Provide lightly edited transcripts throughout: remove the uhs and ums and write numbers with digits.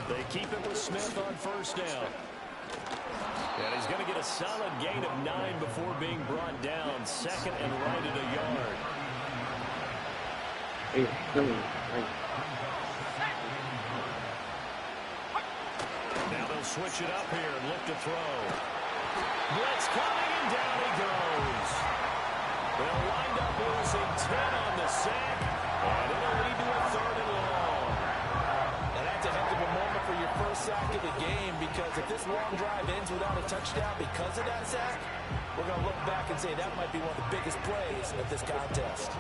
They keep it with Smith on first down. And he's going to get a solid gain of 9 before being brought down. Second and right at a yard. Now they'll switch it up here and look to throw. Blitz coming, and down he goes. They'll wind up losing 10 on the sack, and it'll lead to a 3rd and long. And that's a heck of a moment for your first sack of the game, because if this long drive ends without a touchdown because of that sack, we're going to look back and say that might be one of the biggest plays of this contest.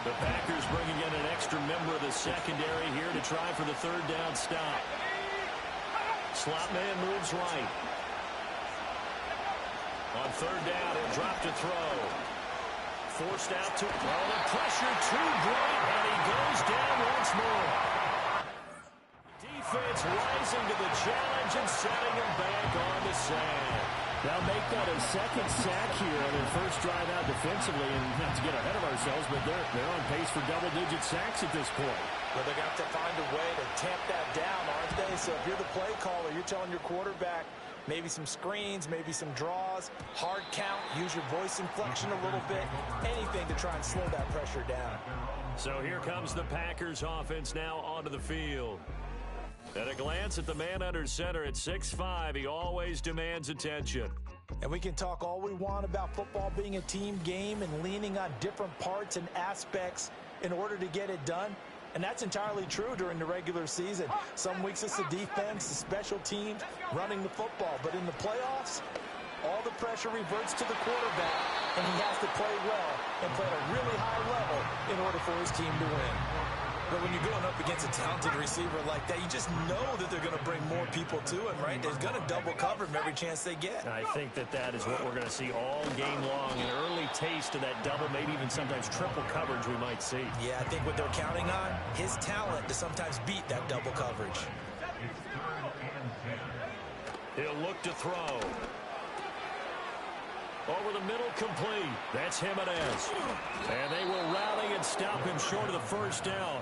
The Packers bringing in an extra member of the secondary here to try for the 3rd down stop. Slot man moves right. On 3rd down, he'll drop to throw. Forced out to throw. The pressure too great, and he goes down once more. Defense rising to the challenge and setting him back on the sack. They'll make that a 2nd sack here on their first drive out defensively, and not to get ahead of ourselves, but they're on pace for double-digit sacks at this point. Well, they're going to have to find a way to tamp that down, aren't they? So if you're the play caller, you're telling your quarterback maybe some screens, maybe some draws, hard count, use your voice inflection a little bit, anything to try and slow that pressure down. So here comes the Packers offense now onto the field. At a glance at the man under center at 6'5", he always demands attention. And we can talk all we want about football being a team game and leaning on different parts and aspects in order to get it done. And that's entirely true during the regular season. Some weeks it's the defense, the special teams, running the football. But in the playoffs, all the pressure reverts to the quarterback, and he has to play well and play at a really high level in order for his team to win. But when you're going up against a talented receiver like that, you just know that they're going to bring more people to him, right? They're going to double cover him every chance they get. I think that is what we're going to see all game long. An early taste of that double, maybe even sometimes triple coverage we might see. Yeah, I think what they're counting on, his talent to sometimes beat that double coverage. He'll look to throw. Over the middle, complete. That's Jimenez. And they will rally and stop him short of the first down.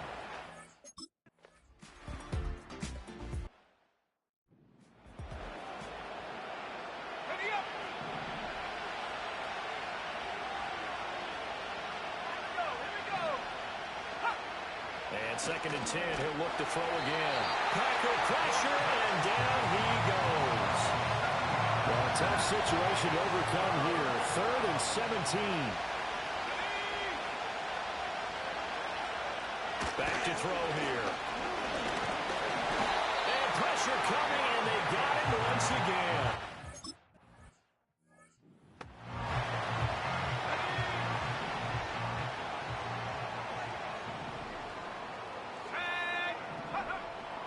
And 2nd and 10, he'll look to throw again. Packer pressure, and down he goes. Well, a tough situation to overcome here. 3rd and 17. Back to throw here. And pressure coming, and they got him once again.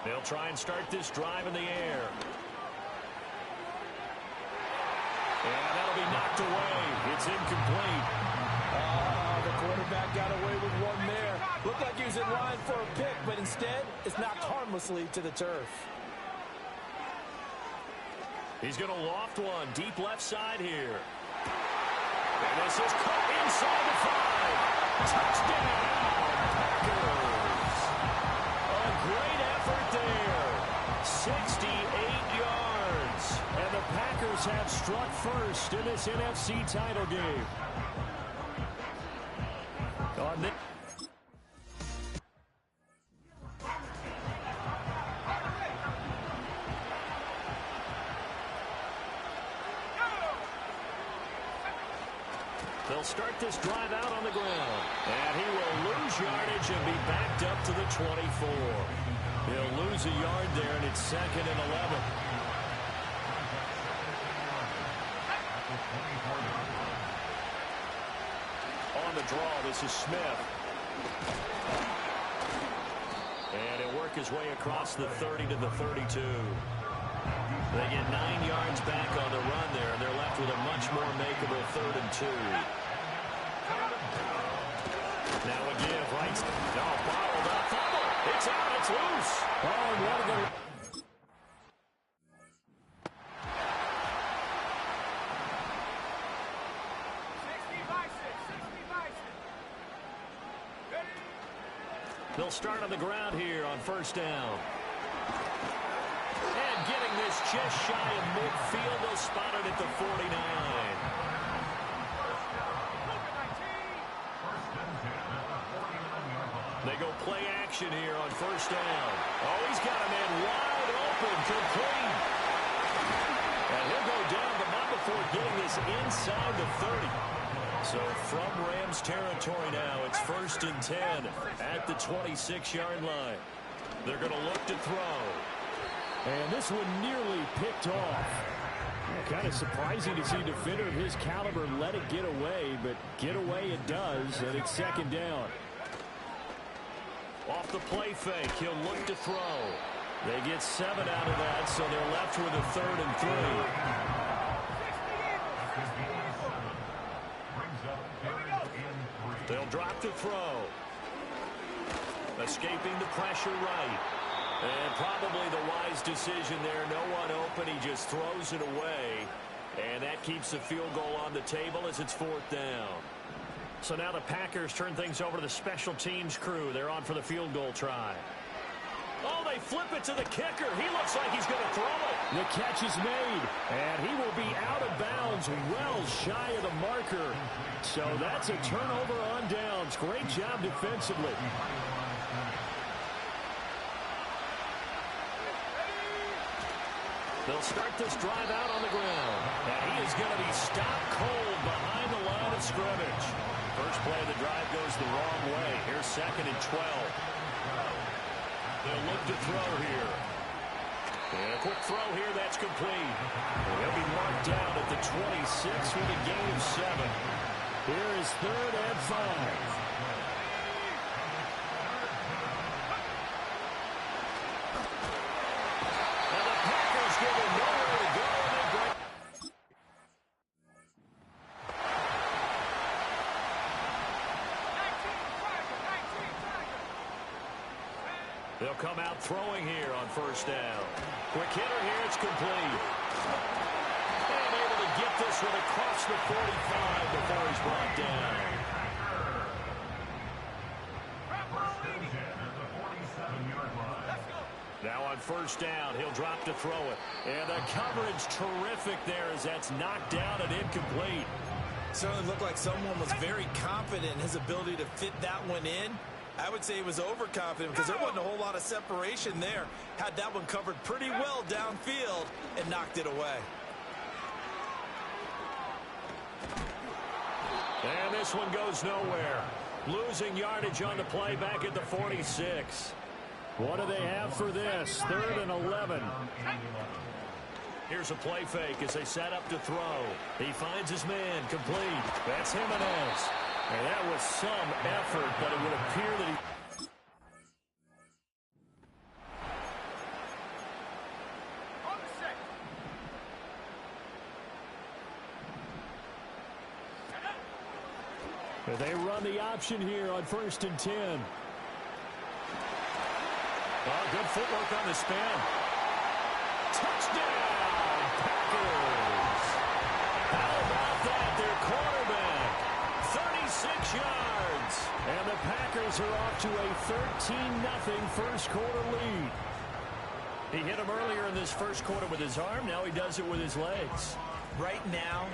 They'll try and start this drive in the air. And that'll be knocked away. It's incomplete. The quarterback got away with one there. Looked like he was in line for a pick, but instead, it's knocked harmlessly to the turf. He's going to loft one deep left side here. And this is caught inside the 5. Touchdown, Packers. A great effort there. 68 yards. And the Packers have struck first in this NFC title game. On this. They'll start this drive out on the ground. And he will lose yardage and be backed up to the 24. He'll lose a yard there, and it's 2nd and 11. On the draw, this is Smith. And he'll work his way across the 30 to the 32. They get 9 yards back on the run there, and they're left with a much more makeable 3rd and 2. Now a give, right? No, bottled up. Fumble. It's out. It's loose. Oh, and what a good. They'll start on the ground here on first down. And getting this just shy of midfield, they'll spot it at the 49. They go play action here on first down. Oh, he's got a man wide open, complete. And he'll go down, but not before getting this inside the 30. So from Rams territory now, it's 1st and 10 at the 26-yard line. They're going to look to throw. And this one nearly picked off. Kind of surprising to see a defender of his caliber let it get away, but get away it does, and it's 2nd down. Off the play fake, he'll look to throw. They get 7 out of that, so they're left with a 3rd and 3. They'll drop the throw. Escaping the pressure right. And probably the wise decision there. No one open. He just throws it away. And that keeps the field goal on the table as it's 4th down. So now the Packers turn things over to the special teams crew. They're on for the field goal try. Oh, they flip it to the kicker. He looks like he's going to throw it. The catch is made, and he will be out of bounds well shy of the marker. So that's a turnover on downs. Great job defensively. They'll start this drive out on the ground. And he is going to be stopped cold behind the line of scrimmage. First play of the drive goes the wrong way. Here's 2nd and 12. They'll look to throw here. And a quick throw here, that's complete. He'll be marked down at the 26 with a gain of 7. Here is 3rd and 5. They'll come out throwing here on first down. Quick hitter here, it's complete. And able to get this one across the 45 before he's brought down. Now on first down, he'll drop to throw it. And the coverage terrific there as that's knocked down and incomplete. Certainly looked like someone was very confident in his ability to fit that one in. I would say he was overconfident because there wasn't a whole lot of separation there. Had that one covered pretty well downfield and knocked it away. And this one goes nowhere. Losing yardage on the play back at the 46. What do they have for this? 3rd and 11. Here's a play fake as they set up to throw. He finds his man, complete. That's Jimenez. And that was some effort, but it would appear that he... They run the option here on 1st and 10. Oh, good footwork on the spin. Touchdown, Packers! How about that? Their quarterback, 36 yards. And the Packers are off to a 13-0 first quarter lead. He hit him earlier in this first quarter with his arm. Now he does it with his legs. Right now,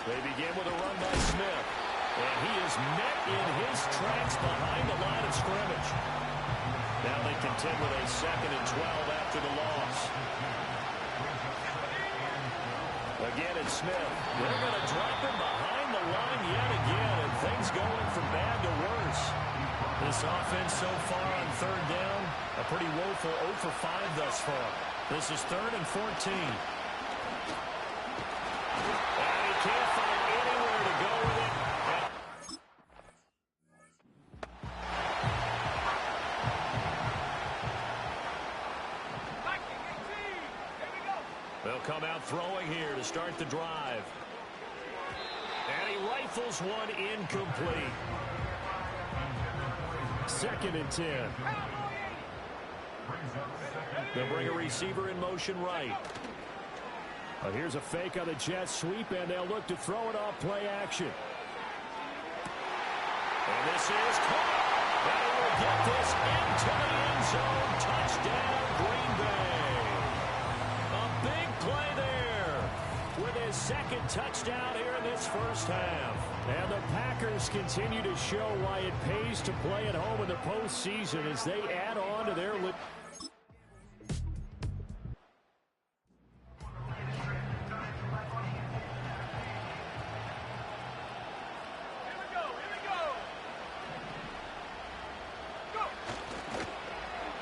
they begin with a run by Smith. And he is met in his tracks behind the line of scrimmage. Now they contend with a 2nd and 12 after the loss. Again, it's Smith. They're going to drop him behind the line yet again, and things going from bad to worse. This offense so far on 3rd down, a pretty woeful 0 for 5 thus far. This is 3rd and 14. Can't find anywhere to go with it. They'll come out throwing here to start the drive. And he rifles one incomplete. 2nd and 10. They'll bring a receiver in motion right. Well, here's a fake on the jet sweep, and they'll look to throw it off play action. And this is caught. And it will get this into the end zone. Touchdown, Green Bay. A big play there with his 2nd touchdown here in this first half. And the Packers continue to show why it pays to play at home in the postseason as they add on to their lead.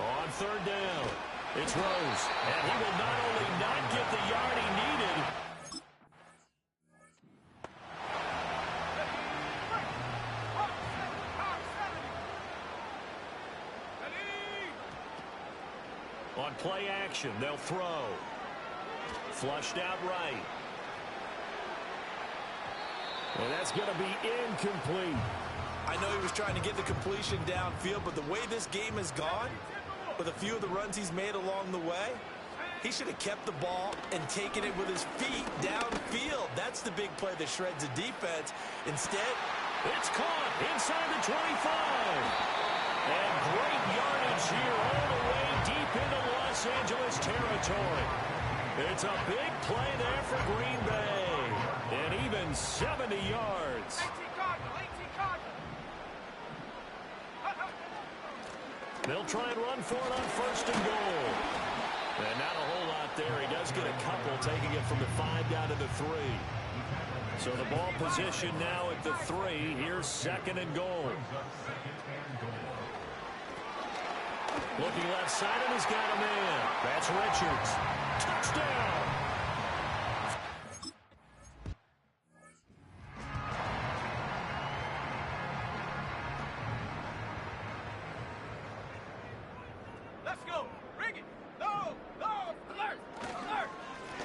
On 3rd down, it's Rose. And he will not only not get the yard he needed. On play action, they'll throw. Flushed out right. And that's going to be incomplete. I know he was trying to get the completion downfield, but the way this game has gone, with a few of the runs he's made along the way, he should have kept the ball and taken it with his feet downfield. That's the big play that shreds the defense. Instead, it's caught inside the 25. And great yardage here all the way deep into Los Angeles territory. It's a big play there for Green Bay. And even 70 yards. They'll try and run for it on 1st and goal. And not a whole lot there. He does get a couple, taking it from the 5 down to the 3. So the ball position now at the 3. Here's 2nd and goal. Looking left side, and he's got a man. That's Richards. Touchdown!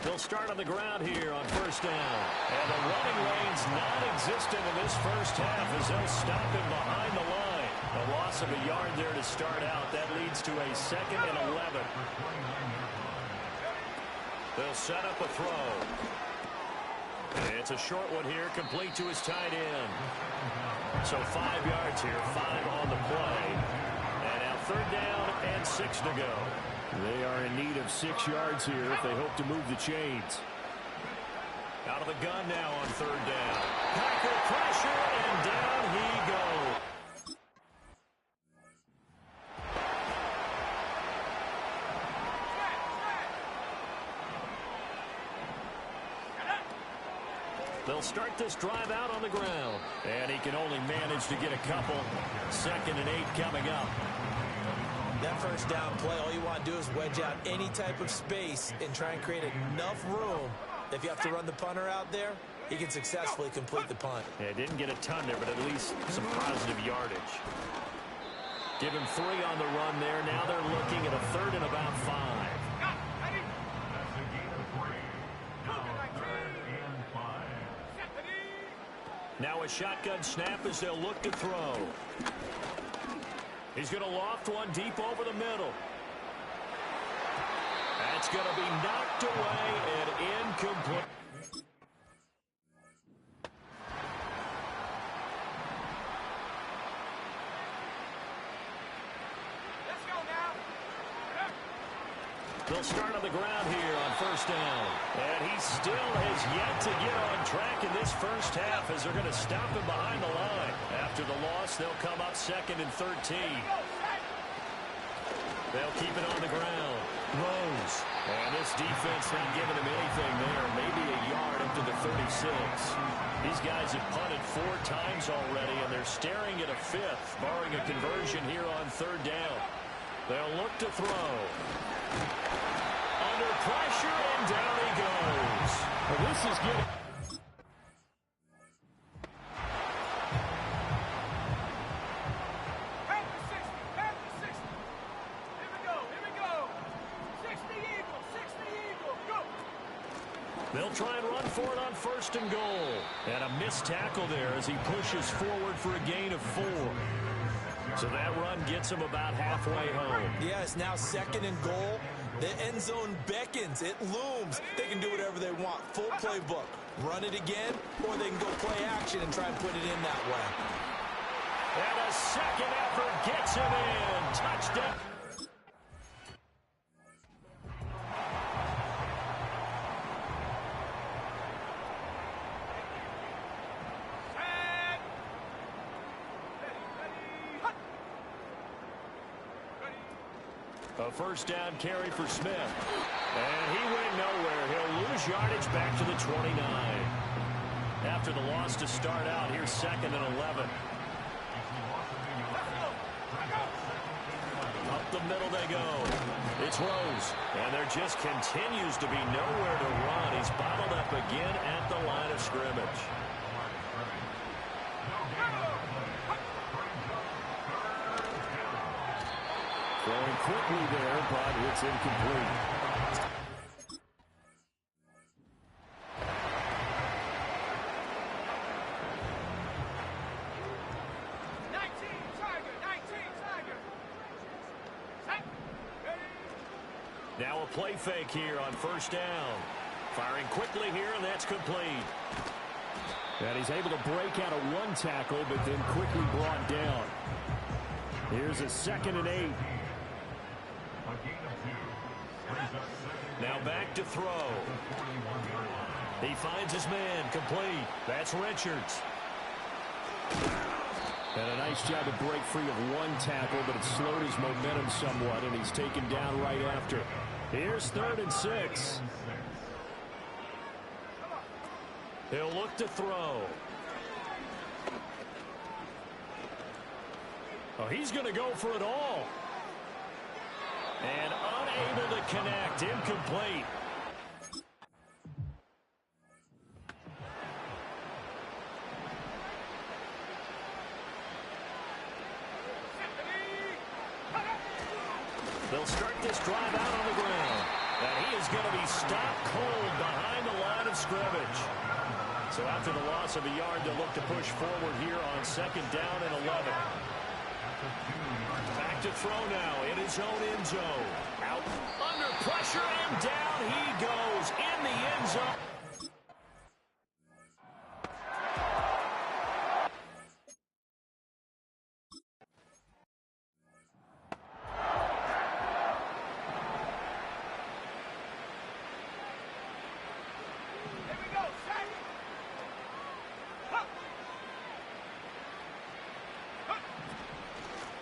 They'll start on the ground here on 1st down. And the running lane's non-existent in this first half as they'll stop him behind the line. A loss of a yard there to start out. That leads to a 2nd and 11. They'll set up a throw. And it's a short one here, complete to his tight end. So 5 yards here, 5 on the play. And now 3rd down and 6 to go. They are in need of 6 yards here if they hope to move the chains. Out of the gun now on 3rd down. Packer pressure, and down he goes. They'll start this drive out on the ground. And he can only manage to get a couple. 2nd and 8 coming up. that 1st down play, all you want to do is wedge out any type of space and try and create enough room. If you have to run the punter out there, he can successfully complete the punt. Yeah, didn't get a ton there, but at least some positive yardage. Give him 3 on the run there. Now they're looking at a 3rd and about 5. Now a shotgun snap as they'll look to throw. He's going to loft one deep over the middle. That's going to be knocked away and incomplete. They'll start on the ground here on 1st down. And he still has yet to get on track in this first half as they're going to stop him behind the line. After the loss, they'll come up 2nd and 13. They'll keep it on the ground. Rose. And this defense not giving him anything there. Maybe a yard up to the 36. These guys have punted 4 times already, and they're staring at a 5th, barring a conversion here on 3rd down. They'll look to throw. Under pressure, and down he goes. Well, this is good. They'll try and run for it on 1st and goal. And a missed tackle there as he pushes forward for a gain of 4. So that run gets him about halfway home. Yeah, it's now 2nd and goal. The end zone beckons. It looms. They can do whatever they want. Full playbook. Run it again, or they can go play action and try and put it in that way. And a second effort gets him in. Touchdown. A 1st down carry for Smith. And he went nowhere. He'll lose yardage back to the 29. After the loss to start out, here's 2nd and 11. Up the middle they go. It's Rose. And there just continues to be nowhere to run. He's bottled up again at the line of scrimmage. Throwing quickly there, but it's incomplete. Now a play fake here on 1st down. Firing quickly here, and that's complete. And he's able to break out of one tackle, but then quickly brought down. Here's a 2nd and 8. Now back to throw. He finds his man, complete. That's Richards. And a nice job to break free of one tackle, but it slowed his momentum somewhat, and he's taken down right after. Here's 3rd and 6. He'll look to throw. Oh, he's going to go for it all. And unable to connect. Incomplete. They'll start this drive out on the ground. And he is going to be stopped cold behind the line of scrimmage. So after the loss of a yard, they'll look to push forward here on 2nd down and 11. Back to throw now in his own end zone. Out under pressure and down he goes in the end zone.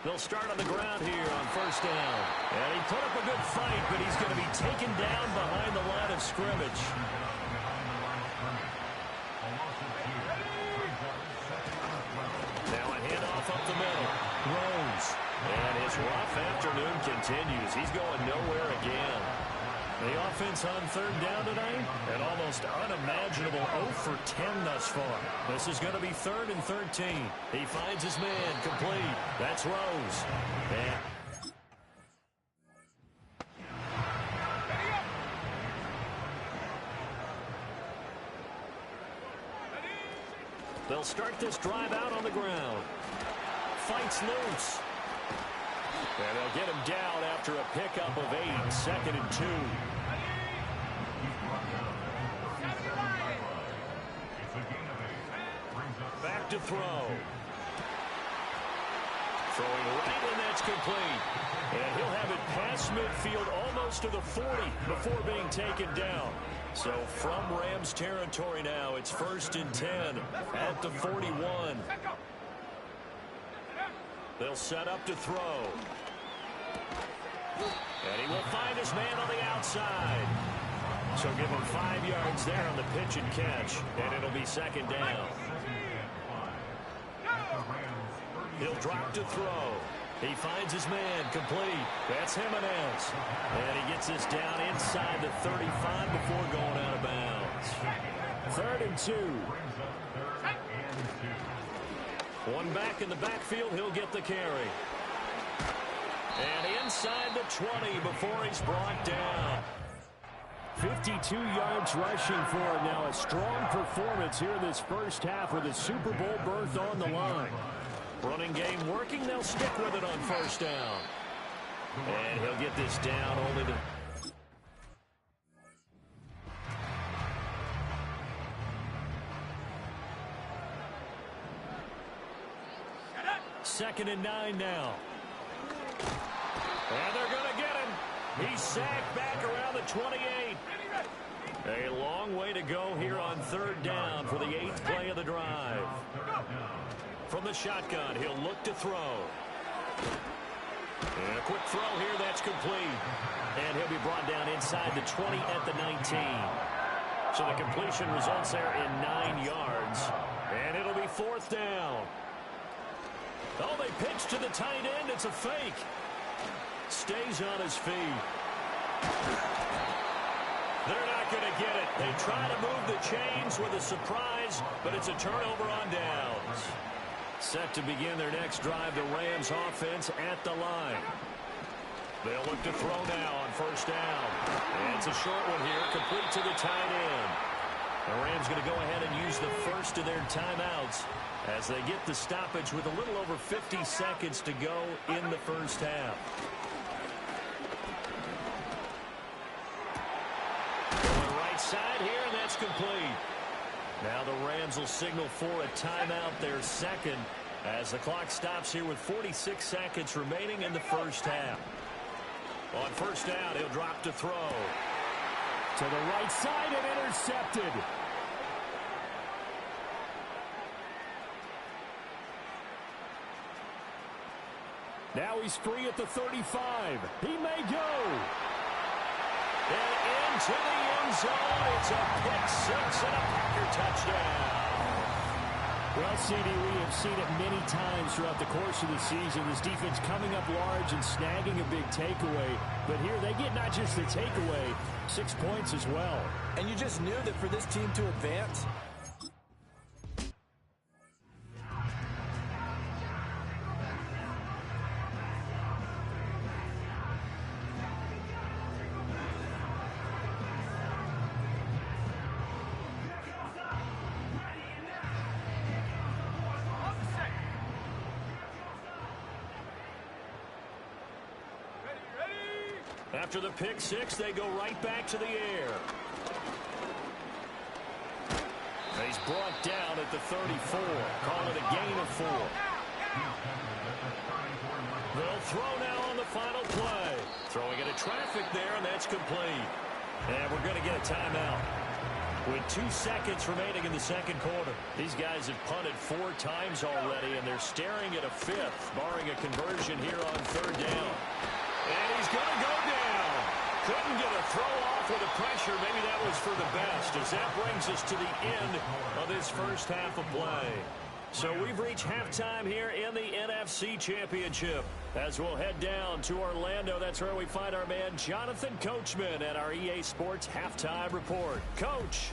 They'll start on the ground here on 1st down. And he put up a good fight, but he's going to be taken down behind the line of scrimmage. Now a handoff up the middle. Rose. And his rough afternoon continues. He's going nowhere again. The offense on 3rd down tonight, an almost unimaginable 0 for 10 thus far. This is going to be 3rd and 13. He finds his man, complete. That's Rose. And they'll start this drive out on the ground. Fights loose. And they'll get him down after a pickup of 8, 2nd and 2. Back to throw. Throwing right, and that's complete. And he'll have it past midfield almost to the 40 before being taken down. So from Rams territory now, it's 1st and 10 at the 41. They'll set up to throw. And he will find his man on the outside. So give him 5 yards there on the pitch and catch, and it'll be 2nd down. He'll drop to throw. He finds his man, complete. That's Jimenez. And he gets this down inside the 35 before going out of bounds. 3rd and 2. One back in the backfield, he'll get the carry. And inside the 20 before he's brought down. 52 yards rushing for him. Now a strong performance here in this first half with a Super Bowl berth on the line. Running game working. They'll stick with it on first down. And he'll get this down only to... Second and 9 now. And they're going to get him. He's sacked back around the 28. A long way to go here on third down for the 8th play of the drive. From the shotgun, he'll look to throw. And a quick throw here, that's complete. And he'll be brought down inside the 20 at the 19. So the completion results there in 9 yards. And it'll be 4th down. Oh, they pitch to the tight end. It's a fake. Stays on his feet. They're not going to get it. They try to move the chains with a surprise, but it's a turnover on downs. Set to begin their next drive, the Rams offense at the line. They'll look to throw now on first down. And it's a short one here, complete to the tight end. The Rams going to go ahead and use the first of their timeouts as they get the stoppage with a little over 50 seconds to go in the first half. Going right side here, and that's complete. Now the Rams will signal for a timeout, their second, as the clock stops here with 46 seconds remaining in the first half. On first down, he'll drop to throw. To the right side and intercepted. Now he's free at the 35. He may go. And into the end zone. It's a pick six and a Packer touchdown. Well, CD, we have seen it many times throughout the course of the season. This defense coming up large and snagging a big takeaway. But here they get not just the takeaway, 6 points as well. And you just knew that for this team to advance, after the pick six, they go right back to the air. He's brought down at the 34. Call it a gain of 4. They'll throw now on the final play. Throwing into traffic there, and that's complete. And we're going to get a timeout. With 2 seconds remaining in the second quarter. These guys have punted 4 times already, and they're staring at a 5th, barring a conversion here on third down. And he's going to go down. Couldn't get a throw off with the pressure. Maybe that was for the best, as that brings us to the end of this first half of play. So we've reached halftime here in the NFC Championship. As we'll head down to Orlando, that's where we find our man Jonathan Coachman at our EA Sports Halftime Report. Coach.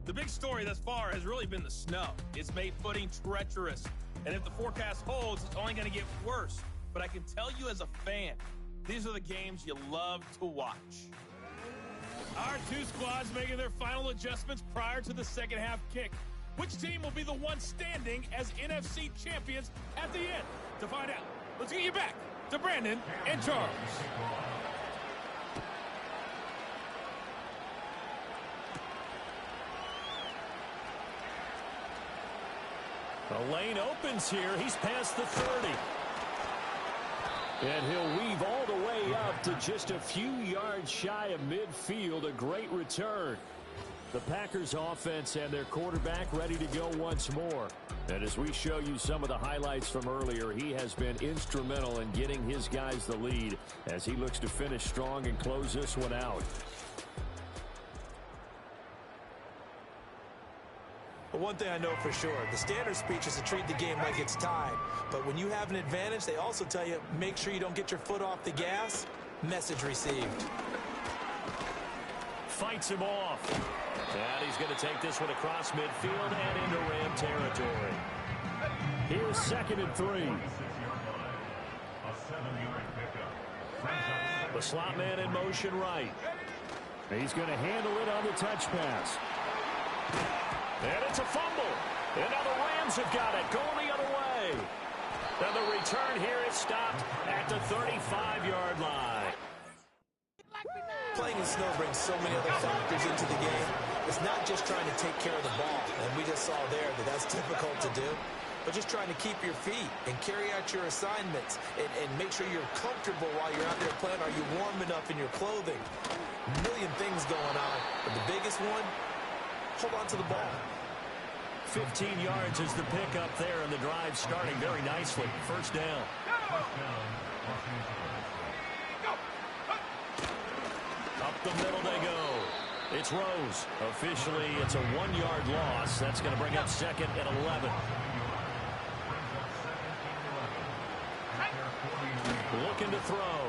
The big story thus far has really been the snow. It's made footing treacherous. And if the forecast holds, it's only going to get worse. But I can tell you as a fan, these are the games you love to watch. Our 2 squads making their final adjustments prior to the second half kick. Which team will be the one standing as NFC champions at the end? To find out, let's get you back to Brandon and Charles. The lane opens here. He's past the 30. And he'll weave all the way up to just a few yards shy of midfield. A great return. The Packers offense and their quarterback ready to go once more. And as we show you some of the highlights from earlier, he has been instrumental in getting his guys the lead as he looks to finish strong and close this one out. But one thing I know for sure, the standard speech is to treat the game like it's tied. But when you have an advantage, they also tell you, make sure you don't get your foot off the gas. Message received. Fights him off. And he's going to take this one across midfield and into Ram territory. Here's 2nd and 3. The slot man in motion right. He's going to handle it on the touch pass. And it's a fumble. And now the Rams have got it, going the other way. And the return here is stopped at the 35-yard line. Playing in snow brings so many other factors into the game. It's not just trying to take care of the ball, and we just saw there that that's difficult to do, but just trying to keep your feet and carry out your assignments and make sure you're comfortable while you're out there playing. Are you warm enough in your clothing? A million things going on, but the biggest one, hold on to the ball. 15 yards is the pickup there, and the drive starting very nicely. First down. Up the middle they go. It's Rose. Officially, it's a 1-yard loss. That's going to bring up 2nd and 11. Looking to throw.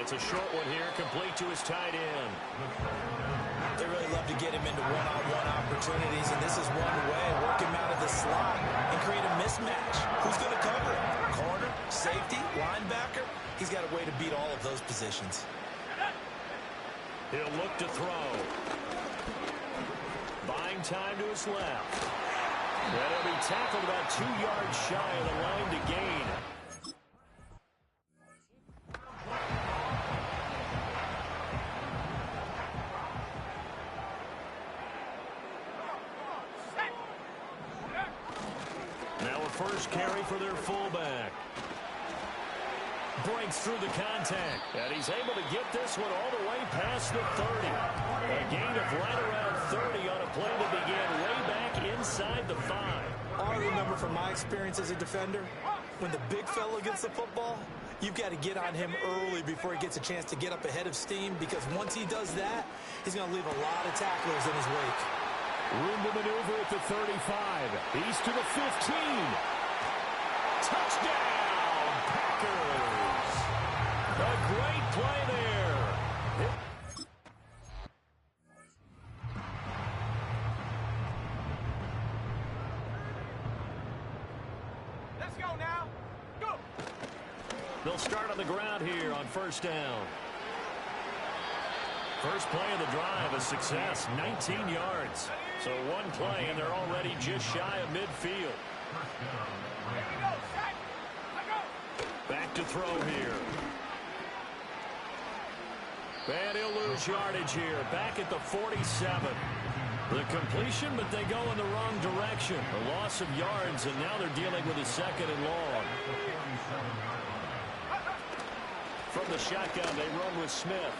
It's a short one here, complete to his tight end. They really love to get him into one-on-one opportunities, and this is one way. Work him out of the slot and create a mismatch. Who's going to cover him? Corner, safety, linebacker? He's got a way to beat all of those positions. He'll look to throw. Buying time to his left. And he'll be tackled about 2 yards shy of the line to gain. Now a first carry for their fullback. Breaks through the contact, and he's able to get this one all the way past the 30. A gain of right around 30 on a play that began way back inside the 5. All I remember from my experience as a defender, when the big fella gets the football, you've got to get on him early before he gets a chance to get up ahead of steam, because once he does that, he's going to leave a lot of tacklers in his wake. Room to maneuver at the 35. He's to the 15. Touchdown, Packers. A great play there. Let's go now. Go. They'll start on the ground here on first down. First play of the drive, a success, 19 yards. So one play, and they're already just shy of midfield. Back to throw here. And he'll lose yardage here, back at the 47. The completion, but they go in the wrong direction. A loss of yards, and now they're dealing with a 2nd and long. From the shotgun, they run with Smith.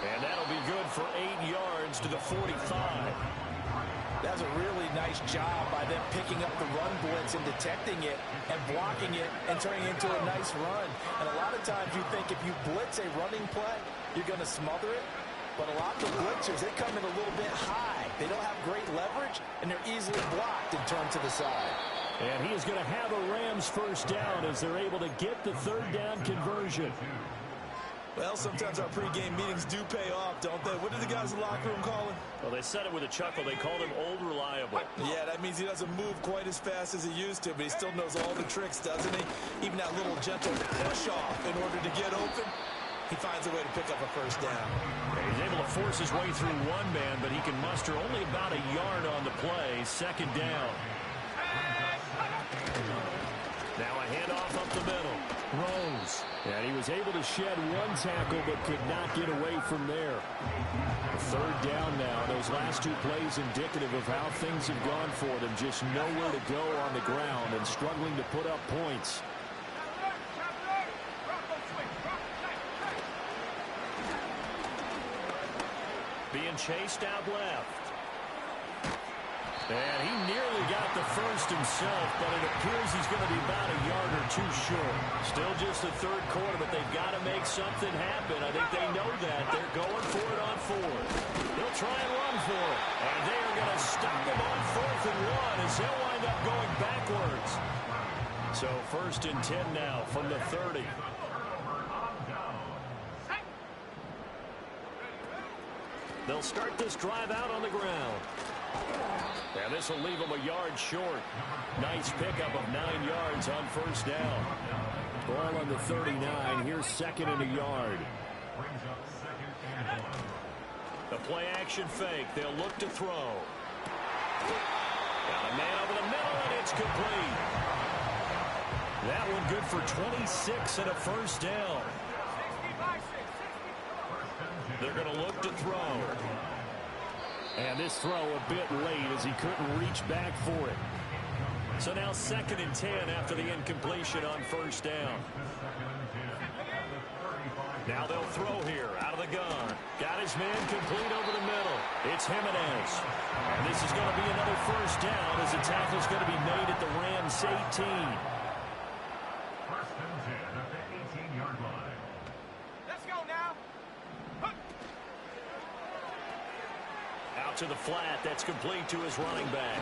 And that'll be good for 8 yards to the 45. That's a really nice job by them picking up the run blitz and detecting it and blocking it and turning it into a nice run. And a lot of times you think if you blitz a running play, you're going to smother it. But a lot of the blitzers, they come in a little bit high. They don't have great leverage, and they're easily blocked and turned to the side. And he is going to have a Rams first down as they're able to get the 3rd down conversion. Well, sometimes our pregame meetings do pay off, don't they? What did the guys in the locker room call him? Well, they said it with a chuckle. They called him Old Reliable. Yeah, that means he doesn't move quite as fast as he used to, but he still knows all the tricks, doesn't he? Even that little gentle push-off in order to get open, he finds a way to pick up a first down. He's able to force his way through one man, but he can muster only about a yard on the play. 2nd down. Now a handoff up the middle. Rose. And he was able to shed one tackle, but could not get away from there. 3rd down now. Those last 2 plays indicative of how things have gone for them. Just nowhere to go on the ground and struggling to put up points. Being chased out left. And he nearly got the first himself, but it appears he's going to be about a yard or 2 short. Still just the 3rd quarter, but they've got to make something happen. I think they know that. They're going for it on 4th. They'll try and run for it. And they are going to stop him on 4th and 1 as they'll wind up going backwards. So 1st and 10 now from the 30. They'll start this drive out on the ground. And this will leave them a yard short. Nice pickup of 9 yards on 1st down. Ball on the 39. Here's 2nd and a yard. The play action fake. They'll look to throw. Got a man over the middle, and it's complete. That one good for 26 and a 1st down. They're going to look to throw. And this throw a bit late as he couldn't reach back for it. So now 2nd and 10 after the incompletion on 1st down. Now they'll throw here out of the gun. Got his man complete over the middle. It's Jimenez. And this is going to be another 1st down as the tackle is going to be made at the Rams 18. 1st and 10 at the 18-yard line. Let's go now. Out to the flat. That's complete to his running back.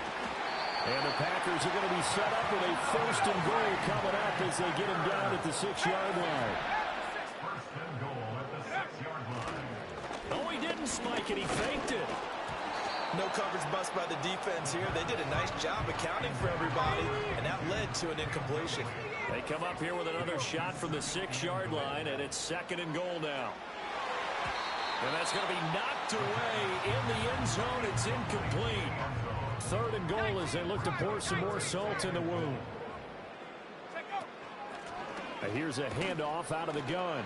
And the Packers are going to be set up with a 1st and goal coming up as they get him down at the 6-yard line. 1st and goal at the 6-yard line. Oh, he didn't spike it. He faked it. No coverage bust by the defense here. They did a nice job accounting for everybody, and that led to an incompletion. They come up here with another shot from the 6-yard line, and it's 2nd and goal now. And that's going to be knocked away in the end zone. It's incomplete. 3rd and goal as they look to pour some more salt in the wound. Here's a handoff out of the gun.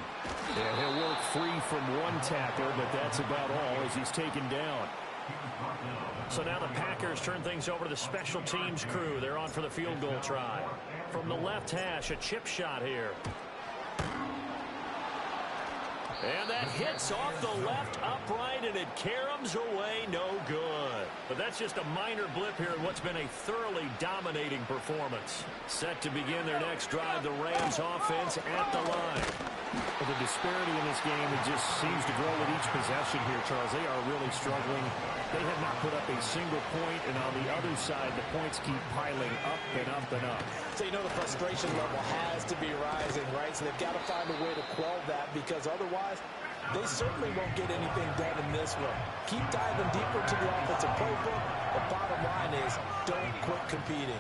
And he'll work free from one tackle, but that's about all as he's taken down. So now the Packers turn things over to the special teams crew. They're on for the field goal try. From the left hash, a chip shot here. And that hits off the left upright, and it caroms away no good. But that's just a minor blip here in what's been a thoroughly dominating performance. Set to begin their next drive, the Rams offense at the line. Well, the disparity in this game, it just seems to grow with each possession here, Charles. They are really struggling. They have not put up a single point, and on the other side, the points keep piling up and up and up. So you know the frustration level has to be rising, right? So they've got to find a way to quell that, because otherwise they certainly won't get anything done in this one. Keep diving deeper to the offensive playbook. The bottom line is don't quit competing.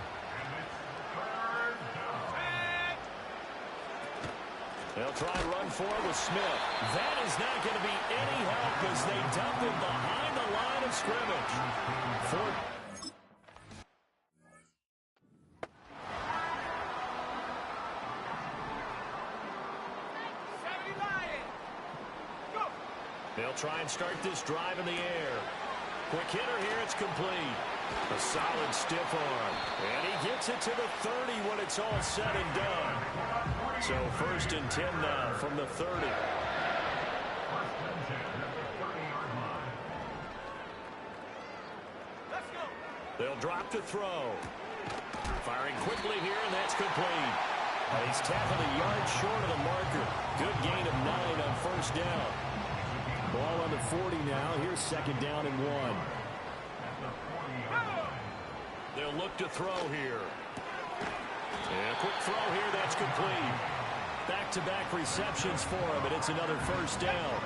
They'll try and run for it with Smith. That is not going to be any help as they dump him behind the line of scrimmage. They'll try and start this drive in the air. Quick hitter here, it's complete. A solid stiff arm. And he gets it to the 30 when it's all said and done. So 1st and 10 now from the 30. 1st and 10 at the 30-yard line. Let's go. They'll drop to throw. Firing quickly here, and that's complete. He's tackled a yard short of the marker. Good gain of 9 on 1st down. Ball on the 40 now. Here's 2nd down and 1. At the 40-yard line. They'll look to throw here. And a quick throw here, that's complete. Back-to-back receptions for him, and it's another 1st down.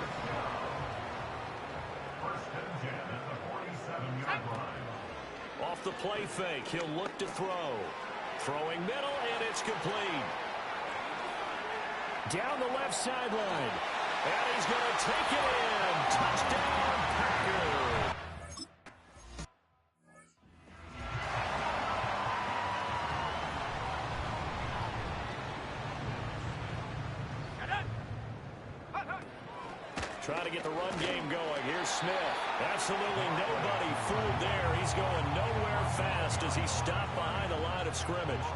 1st and 10 at the 47-yard line. Off the play fake, he'll look to throw. Throwing middle, and it's complete. Down the left sideline. And he's going to take it in. Touchdown, Packers. Trying to get the run game going. Here's Smith. Absolutely nobody fooled there. He's going nowhere fast as he's stopped behind the line of scrimmage.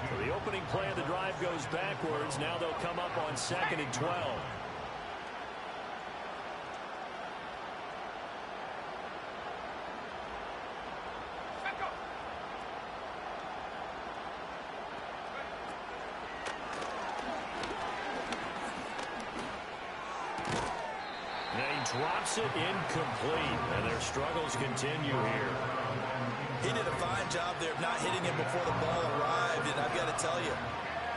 So the opening play of the drive goes backwards. Now they'll come up on 2nd and 12. Drops it incomplete, and they're struggles continue here. He did a fine job there of not hitting him before the ball arrived, and I've got to tell you,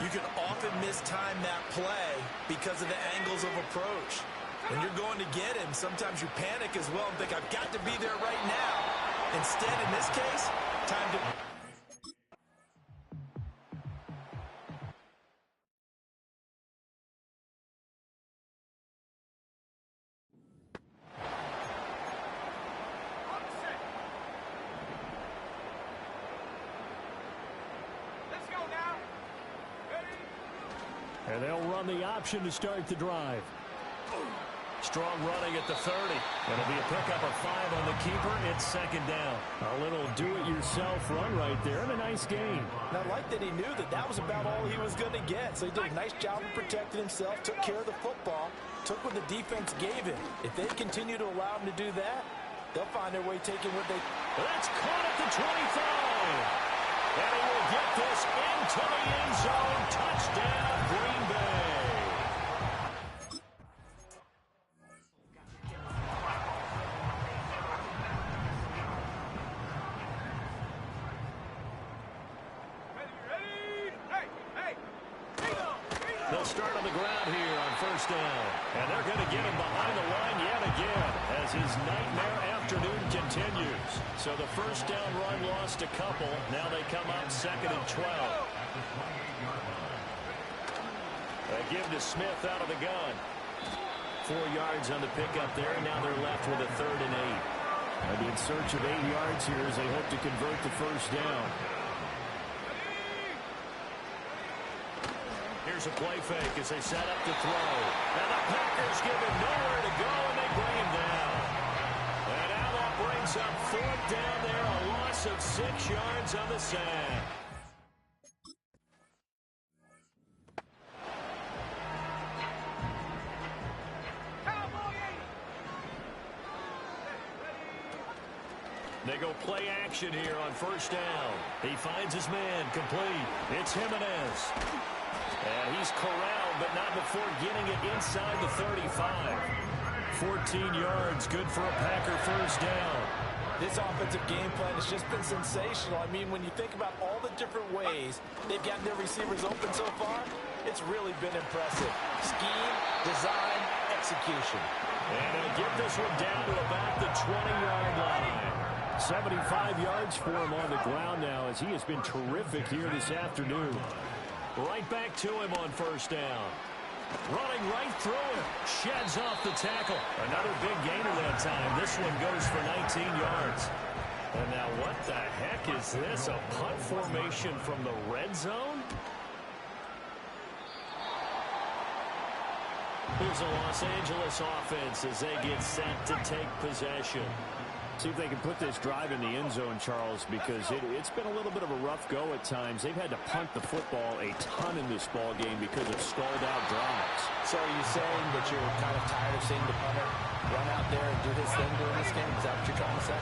you can often mistime that play because of the angles of approach. When you're going to get him, sometimes you panic as well and think, I've got to be there right now. Instead, in this case, time to... And they'll run the option to start the drive. Strong running at the 30. It'll be a pickup of 5 on the keeper. It's second down. A little do-it-yourself run right there and a nice gain. And I like that he knew that that was about all he was going to get. So he did a nice job of protecting himself, took care of the football, took what the defense gave him. If they continue to allow him to do that, they'll find their way taking what they... That's caught at the 25. And he will get this into the end zone. Touchdown, Green Bay. They'll start on the ground here on first down. And they're going to get him behind the line yet again as his nightmare afternoon continues. So the first down run lost a couple. Now they come up second and 12. They give to Smith out of the gun. 4 yards on the pickup there. And now they're left with a third and 8. And in search of 8 yards here as they hope to convert the first down. Here's a play fake as they set up to throw. And the Packers give him nowhere to go, and they bring him down. And now that brings up fourth down there, a loss of 6 yards on the sack. They go play action here on first down. He finds his man complete. It's Jimenez. And he's corralled, but not before getting it inside the 35. 14 yards, good for a Packer first down. This offensive game plan has just been sensational. I mean, when you think about all the different ways they've gotten their receivers open so far, it's really been impressive. Scheme, design, execution. And they'll get this one down to about the 20-yard line. 75 yards for him on the ground now as he has been terrific here this afternoon. Right back to him on first down. Running right through him. Sheds off the tackle. Another big gainer that time. This one goes for 19 yards. And now what the heck is this? A punt formation from the red zone? Here's a Los Angeles offense as they get set to take possession. See if they can put this drive in the end zone, Charles, because it's been a little bit of a rough go at times. They've had to punt the football a ton in this ball game because of stalled-out drives. So are you saying that you're kind of tired of seeing the punter run out there and do his thing during this game? Is that what you're trying to say?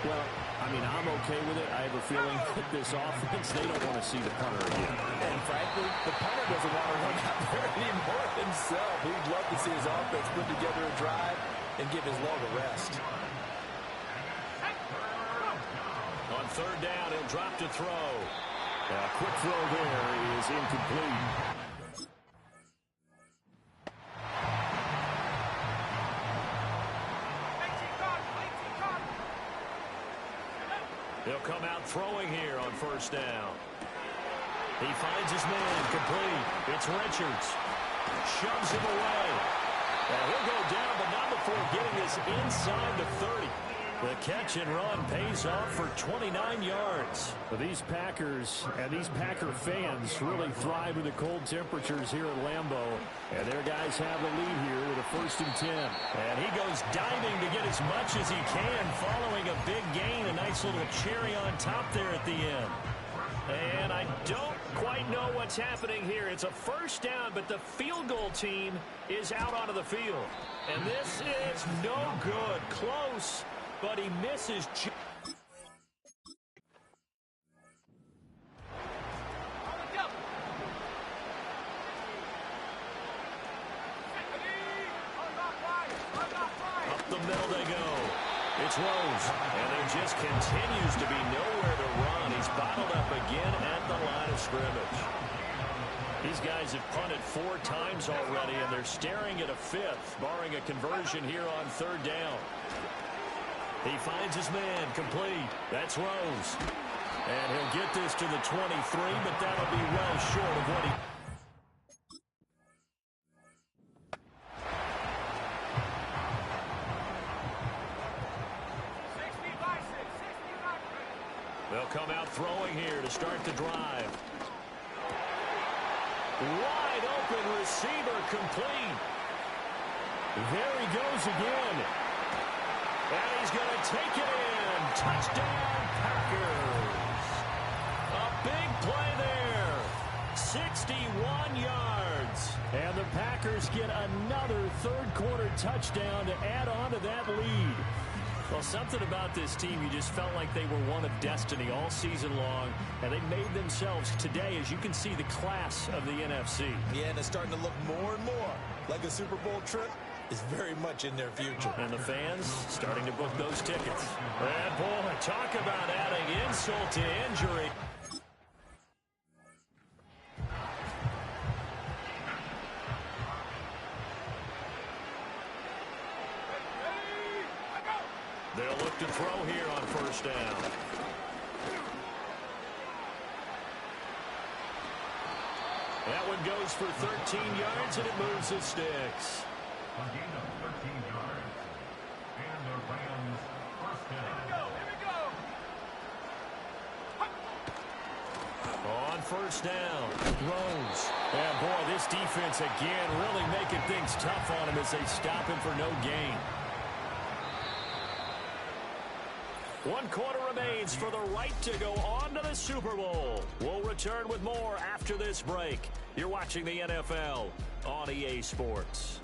Well, I mean, I'm okay with it. I have a feeling that this offense, they don't want to see the punter again. And frankly, the punter doesn't want to run out there anymore himself. He'd love to see his offense put together a drive and give his leg a rest. On third down, he'll drop to throw. A quick throw there is incomplete. He'll come out throwing here on first down. He finds his man complete. It's Richards. Shoves him away. And he'll go down, but not before getting this inside the 30. The catch and run pays off for 29 yards. But these Packers and these Packer fans really thrive in the cold temperatures here at Lambeau. And their guys have the lead here with a 1st and 10. And he goes diving to get as much as he can following a big gain. A nice little cherry on top there at the end. And I don't quite know what's happening here. It's a first down, but the field goal team is out onto the field. And this is no good. Close. But he misses. Up the middle they go. It's Rose, and there just continues to be nowhere to run. He's bottled up again at the line of scrimmage. These guys have punted 4 times already, and they're staring at a 5th, barring a conversion here on 3rd down. He finds his man, complete. That's Rose. And he'll get this to the 23, but that'll be well short of what he... They'll come out throwing here to start the drive. Wide open receiver, complete. There he goes again. And he's going to take it in. Touchdown, Packers. A big play there. 61 yards. And the Packers get another 3rd quarter touchdown to add on to that lead. Well, something about this team, you just felt like they were one of destiny all season long, and they made themselves today, as you can see, the class of the NFC. Yeah, and it's starting to look more and more like a Super Bowl trip is very much in their future. And the fans starting to book those tickets. And boy, talk about adding insult to injury. They'll look to throw here on 1st down. That one goes for 13 yards, and it moves the sticks. A gain of 13 yards. And the Rams 1st down. Here we go. On 1st down, Rose. And boy, this defense again really making things tough on him as they stop him for no gain. 1 quarter remains for the right to go on to the Super Bowl. We'll return with more after this break. You're watching the NFL on EA Sports.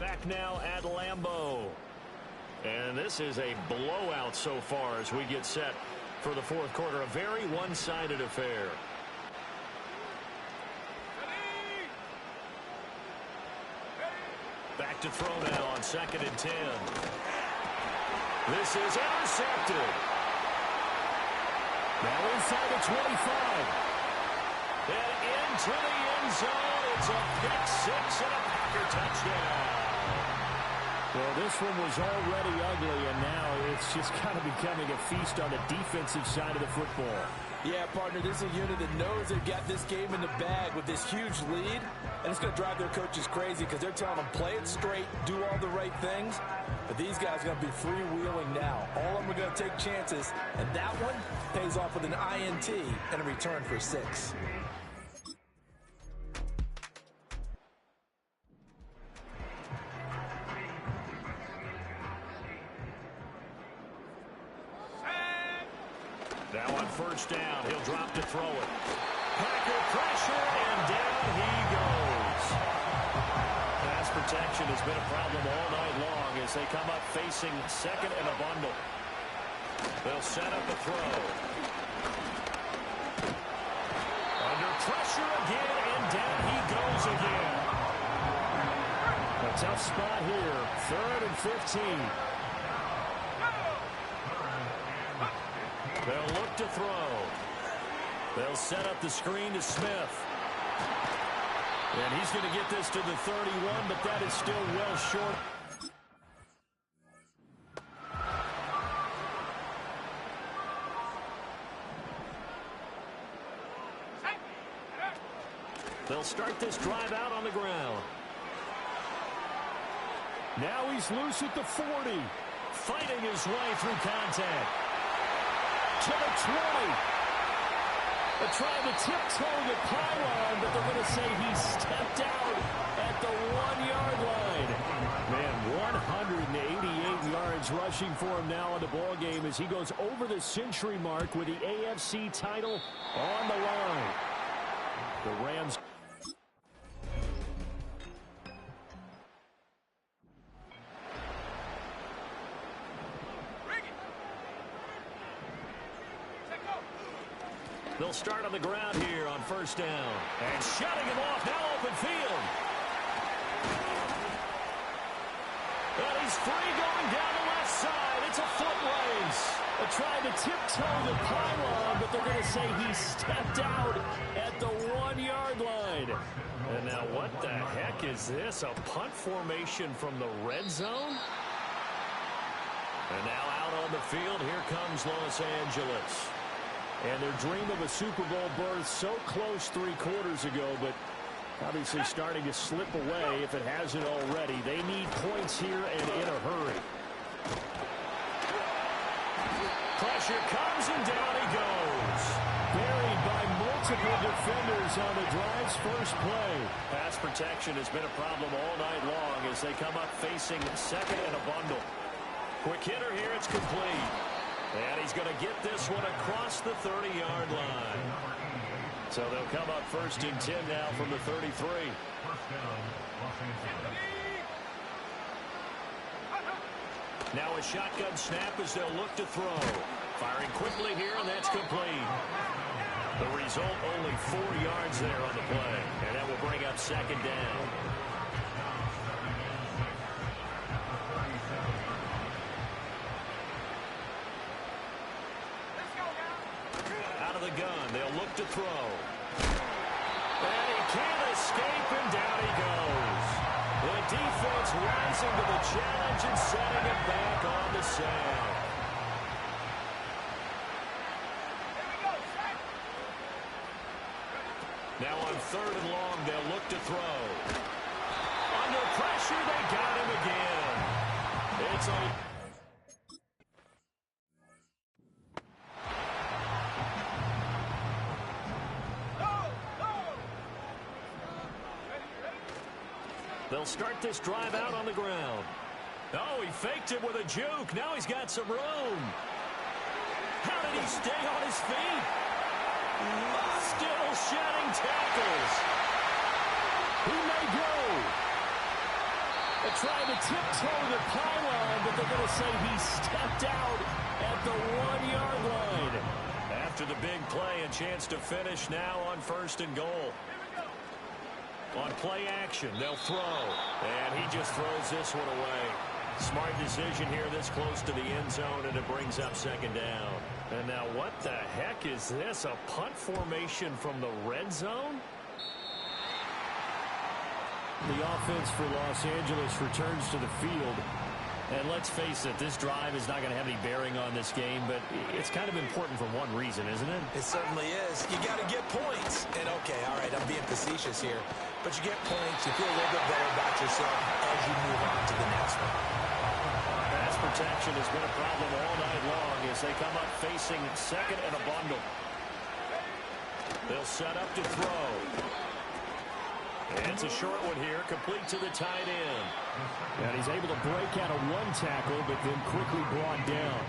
Back now at Lambeau. And this is a blowout so far as we get set for the 4th quarter. A very one-sided affair. Back to throw now on 2nd and 10. This is intercepted. Now inside the 25. And into the end zone. It's a pick 6 and a Packer touchdown. Well, this one was already ugly, and now it's just kind of becoming a feast on the defensive side of the football. Yeah, partner, this is a unit that knows they've got this game in the bag with this huge lead, and it's going to drive their coaches crazy because they're telling them, play it straight, do all the right things. But these guys are going to be freewheeling now. All of them are going to take chances, and that one pays off with an INT and a return for 6. Now on 1st down, he'll drop to throw it. Packer pressure, and down he goes. Pass protection has been a problem all night long as they come up facing 2nd and a bundle. They'll set up a throw. Under pressure again, and down he goes again. A tough spot here. 3rd and 15. They'll look to throw. They'll set up the screen to Smith. And he's going to get this to the 31, but that is still well short. They'll start this drive out on the ground. Now he's loose at the 40. Fighting his way through contact. To the 20. They're trying to tiptoe the pylon, but they're going to say he stepped out at the 1-yard line. Man, 188 yards rushing for him now in the ball game as he goes over the century mark with the AFC title on the line. The Rams. They'll start on the ground here on 1st down. And shutting him off now, open field. he's free going down the left side. It's a foot race. They're trying to tiptoe the pylon, but they're going to say he stepped out at the 1-yard line. And now what the heck is this? A punt formation from the red zone? And now out on the field, here comes Los Angeles. And their dream of a Super Bowl berth so close 3 quarters ago, but obviously starting to slip away if it hasn't already. They need points here and in a hurry. Pressure comes and down he goes. Buried by multiple defenders on the drive's first play. Pass protection has been a problem all night long as they come up facing second and a bundle. Quick hitter here, it's complete. And he's going to get this one across the 30-yard line. So they'll come up 1st and 10 now from the 33. First down, Los Angeles. Now a shotgun snap as they'll look to throw. Firing quickly here, and that's complete. The result, only 4 yards there on the play. And that will bring up 2nd down. Out of the gun, they'll look to throw. And he can't escape, and down he goes. The defense rising to the challenge and setting it back on the sand. Now on 3rd and long, they'll look to throw. Under pressure, they got him again. It's a... They'll start this drive out on the ground. Oh, he faked it with a juke. Now he's got some room. How did he stay on his feet? Still shedding tackles. He may go. They're trying to tiptoe the pylon, but they're going to say he stepped out at the 1-yard line. After the big play, a chance to finish now on 1st and goal. On play action, they'll throw. And he just throws this one away. Smart decision here this close to the end zone, and it brings up 2nd down. And now what the heck is this? A punt formation from the red zone? The offense for Los Angeles returns to the field. And let's face it, this drive is not going to have any bearing on this game, but it's kind of important for one reason, isn't it? It certainly is. You got to get points. And, okay, all right, I'm being facetious here. But you get points, you feel a little bit better about yourself as you move on to the next one. Pass protection has been a problem all night long as they come up facing second and a bundle. They'll set up to throw. And it's a short one here, complete to the tight end. And he's able to break out of 1 tackle, but then quickly brought down.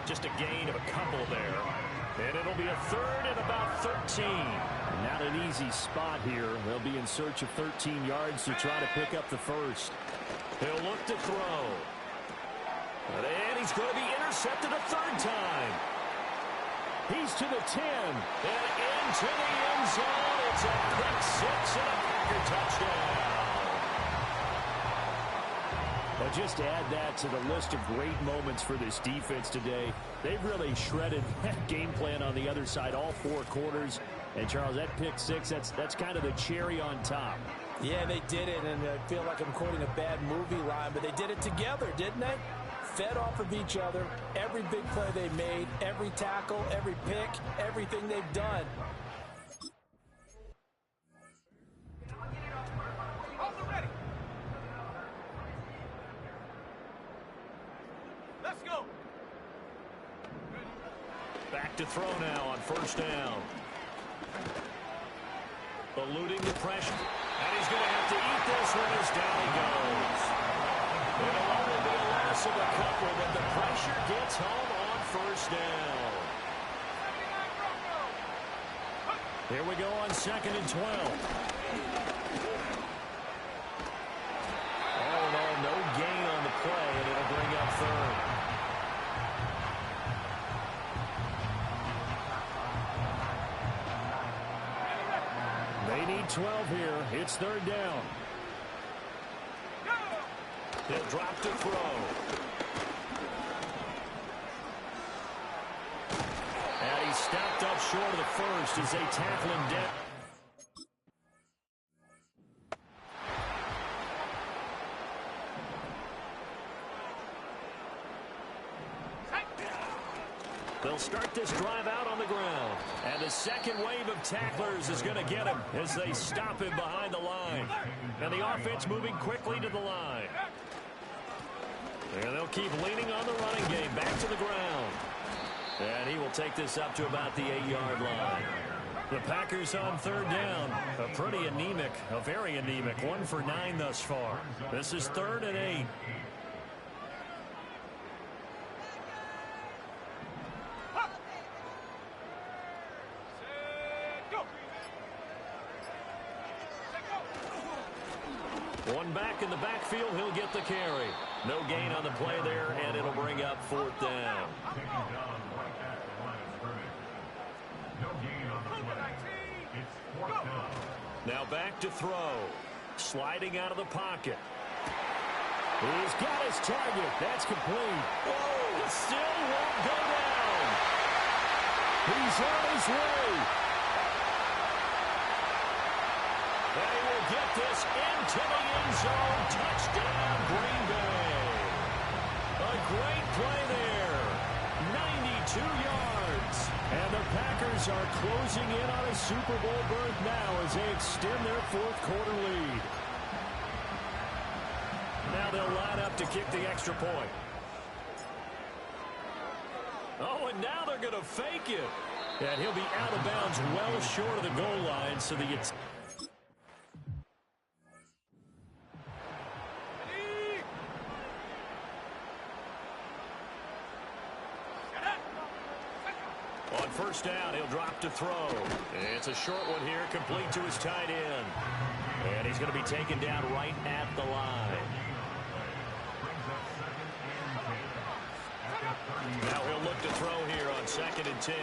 Just a gain of a couple there. And it'll be a 3rd and about 13. Not an easy spot here. They'll be in search of 13 yards to try to pick up the first. He'll look to throw. And he's going to be intercepted a 3rd time. He's to the 10. And into the end zone. It's a pick 6 and a Packer touchdown. Now just add that to the list of great moments for this defense today. They've really shredded that game plan on the other side all 4 quarters. And, Charles, that pick 6, that's kind of the cherry on top. Yeah, they did it, and I feel like I'm quoting a bad movie line, but they did it together, didn't they? Fed off of each other, every big play they made, every tackle, every pick, everything they've done. Let's go. Back to throw now on 1st down. Eluding the pressure. And he's going to have to eat this one as down he goes. It'll only be a loss of a couple, but the pressure gets home on 1st down. Here we go on 2nd and 12. All in all, no gain on the play, and it'll bring up 3rd. They need 12 here. It's 3rd down. He'll drop to throw. And he's stopped up short of the first as they tackle him down. They'll start this drive out on the ground. And the second wave of tacklers is going to get him as they stop him behind the line. And the offense moving quickly to the line. And they'll keep leaning on the running game back to the ground. And he will take this up to about the 8-yard line. The Packers on third down. A pretty anemic, a very anemic 1 for 9 thus far. This is 3rd and 8. One back in the backfield, he'll get the carry. No gain on the play there, and it'll bring up 4th down. Now back to throw. Sliding out of the pocket. He's got his target. That's complete. Oh, still won't go down. He's on his way. They will get this into the end zone. Touchdown, Green Bay. A great play there. 92 yards. And the Packers are closing in on a Super Bowl berth now as they extend their 4th quarter lead. Now they'll line up to kick the extra point. Oh, and now they're going to fake it. And he'll be out of bounds well short of the goal line, so the on first down, he'll drop to throw. It's a short one here, complete to his tight end. And he's going to be taken down right at the line. Now he'll look to throw here on 2nd and 10.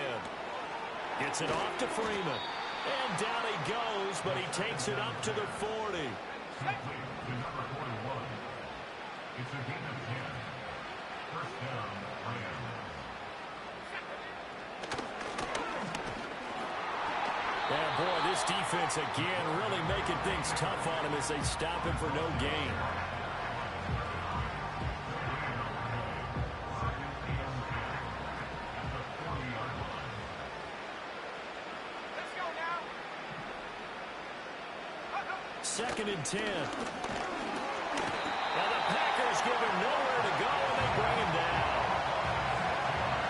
Gets it off to Freeman. And down he goes, but he takes it up to the 40. It's a gain of 10. First down, Rams. Yeah, boy, this defense again really making things tough on him as they stop him for no gain. Second and 10. Now the Packers give him nowhere to go, and they bring him down.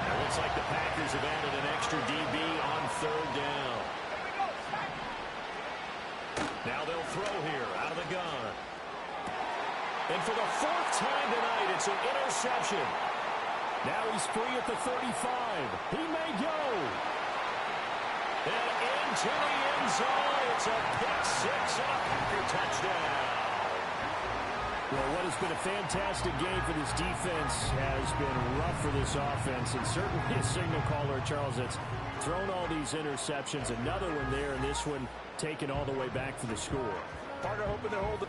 It looks like the Packers have added an extra DB on 3rd down. Now they'll throw here out of the gun. And for the 4th time tonight, it's an interception. Now he's free at the 35. He may go. And into the end zone. It's a pick-6 and a Packer touchdown. Well, what has been a fantastic game for this defense has been rough for this offense, and certainly a signal caller, Charles, that's thrown all these interceptions. Another one there, and this one taken all the way back for the score. Partner hoping to hold it.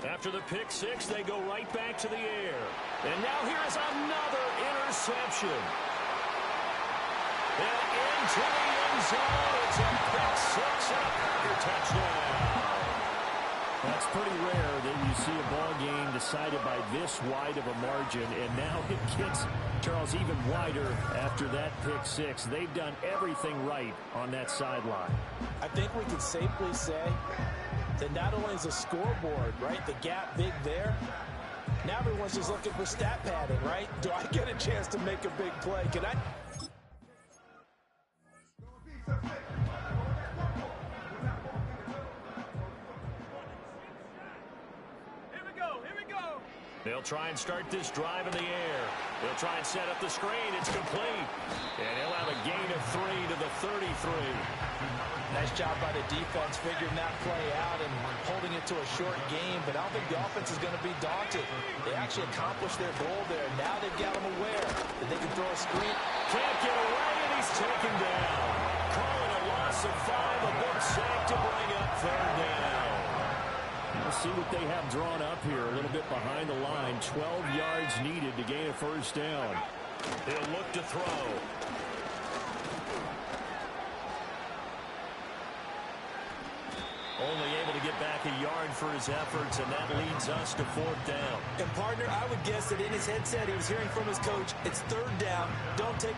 After the pick-6, they go right back to the air. And now here is another interception. And into the end zone. It's a pick-6 and a Packer touchdown. That's pretty rare that you see a ball game decided by this wide of a margin. And now it gets, Charles, even wider after that pick-6. They've done everything right on that sideline. I think we can safely say that not only is the scoreboard, right, the gap big there, now everyone's just looking for stat padding, right? Do I get a chance to make a big play? Can I? Here we go. They'll try and start this drive in the air. They'll try and set up the screen. It's complete. And he'll have a gain of 3 to the 33. Nice job by the defense figuring that play out and holding it to a short game, but I don't think the offense is going to be daunted. They actually accomplished their goal there. Now they've got them aware that they can throw a screen. Can't get away, and he's taken down. Calling a loss of 5, a big sack to bring up 3rd down. Let's see what they have drawn up here. A little bit behind the line. 12 yards needed to gain a 1st down. He'll look to throw. Only able to get back a yard for his efforts, and that leads us to 4th down. And, partner, I would guess that in his headset he was hearing from his coach, it's 3rd down. Don't take...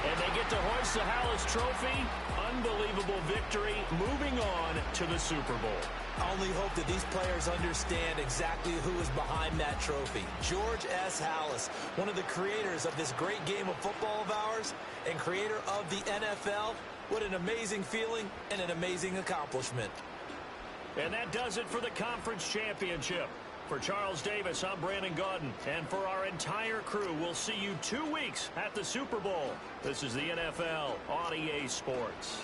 And they get to hoist the Hallis Trophy. Unbelievable victory. Moving on to the Super Bowl. I only hope that these players understand exactly who is behind that trophy. George S. Hallis, one of the creators of this great game of football of ours and creator of the NFL. What an amazing feeling and an amazing accomplishment. And that does it for the conference championship. For Charles Davis, I'm Brandon Gaudin. And for our entire crew, we'll see you 2 weeks at the Super Bowl. This is the NFL on EA Sports.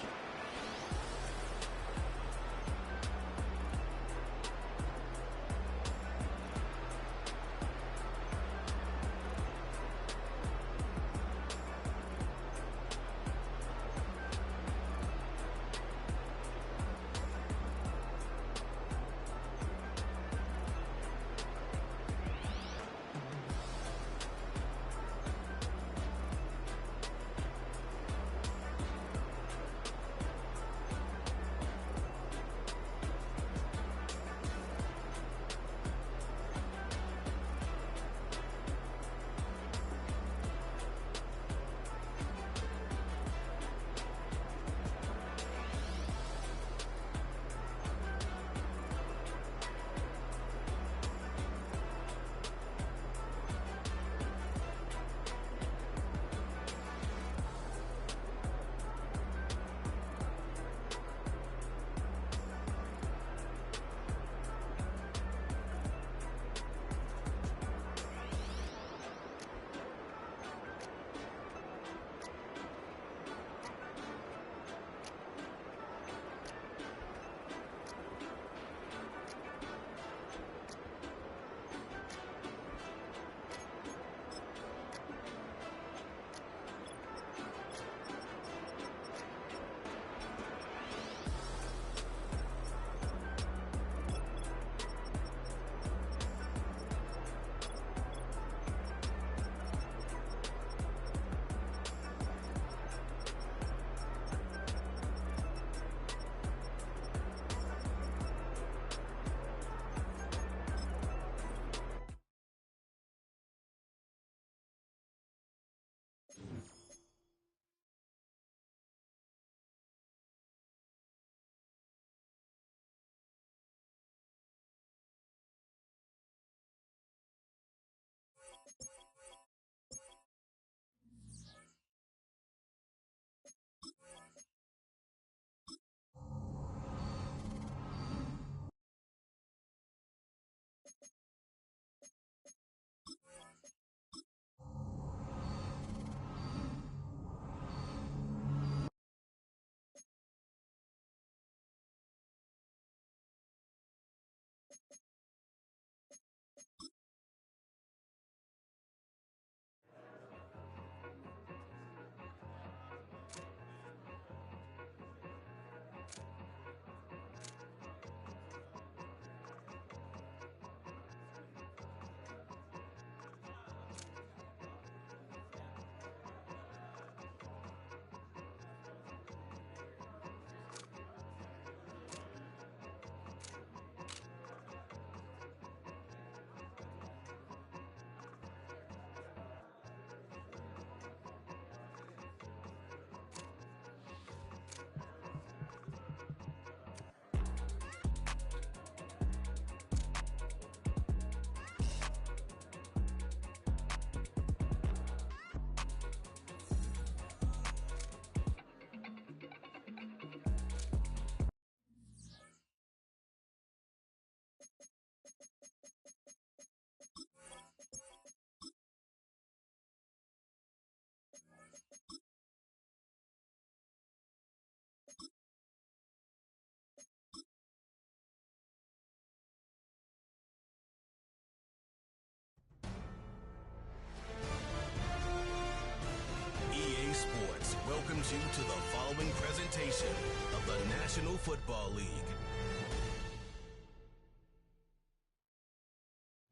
welcomes you to the following presentation of the National Football League.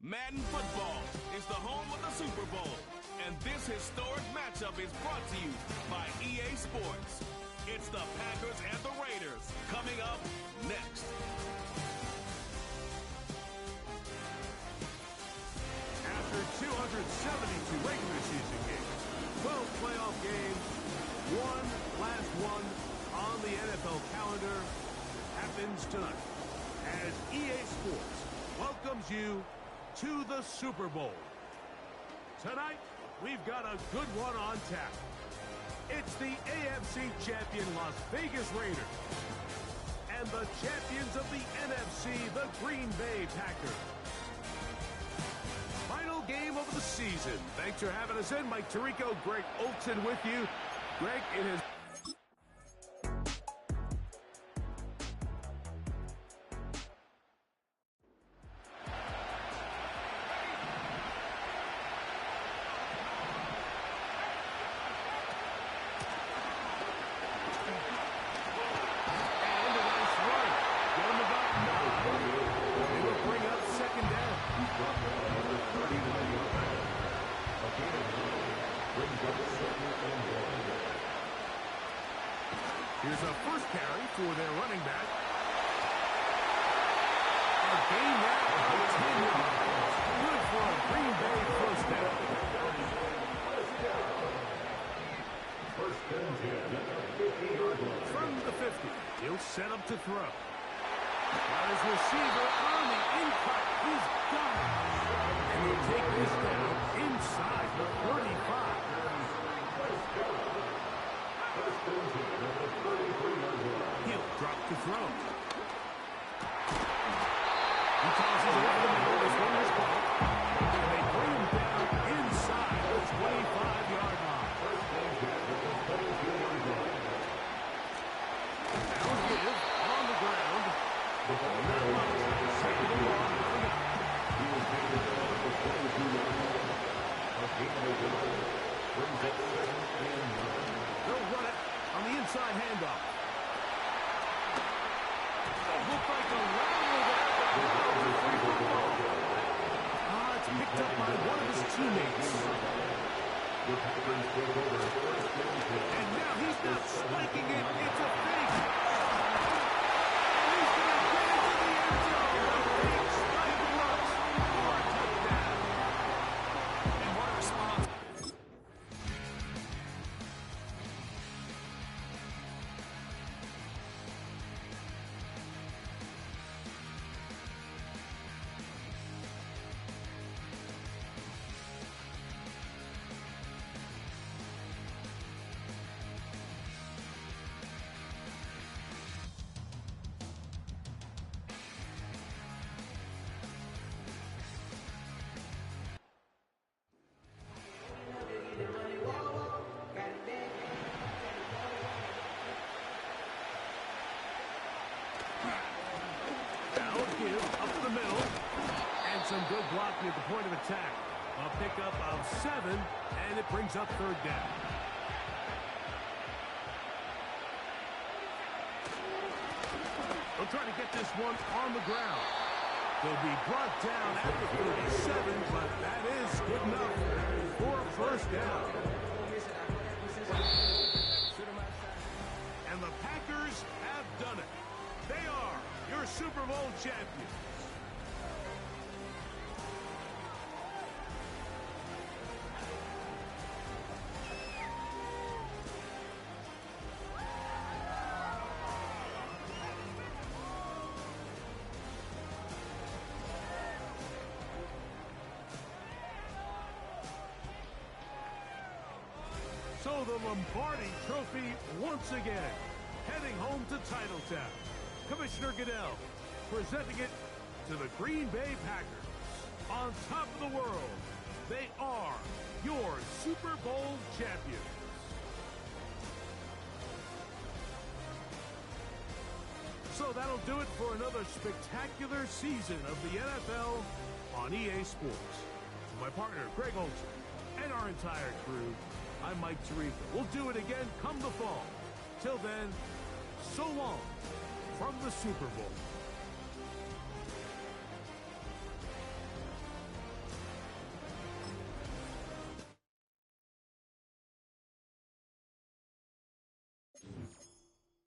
Madden football is the home of the Super Bowl, and this historic matchup is brought to you by EA Sports. It's the Packers and the Raiders coming up next. After 272 regular season games, 12 playoff games, one last one on the NFL calendar happens tonight as EA Sports welcomes you to the Super Bowl. Tonight, we've got a good one on tap. It's the AFC champion Las Vegas Raiders and the champions of the NFC, the Green Bay Packers. Final game of the season. Thanks for having us in. Mike Tirico, Greg Olson with you. Greg, it has... Here's a first carry for their running back. A gain there of 10 yards. Good for a Green Bay first down. From the 50, he'll set up to throw. Got his receiver on the in-cut. He's got it. And he'll take this down inside the 35. He'll drop to throw. He tosses it over the middle. This one is caught. And they bring him down inside the 25-yard line. Now give on the ground. Second and long. They'll run it on the inside handoff. Looked like a rattle there. It's picked up by one of his teammates. And now he's not spiking it. It's a fake. And he's going to get into the end zone. A big spike rush for a touchdown. And what a response. Up the middle, and some good blocking at the point of attack. A pickup of 7, and it brings up third down. They'll try to get this one on the ground. They'll be brought down at the 37, but that is good enough for a first down. And the Packers have done it. They are your Super Bowl champions. So the Lombardi Trophy once again heading home to Titletown. Commissioner Goodell presenting it to the Green Bay Packers. On top of the world, they are your Super Bowl champions. So that'll do it for another spectacular season of the NFL on EA Sports. For my partner, Greg Olson, and our entire crew, I'm Mike Tirico. We'll do it again come the fall. Till then, so long from the Super Bowl.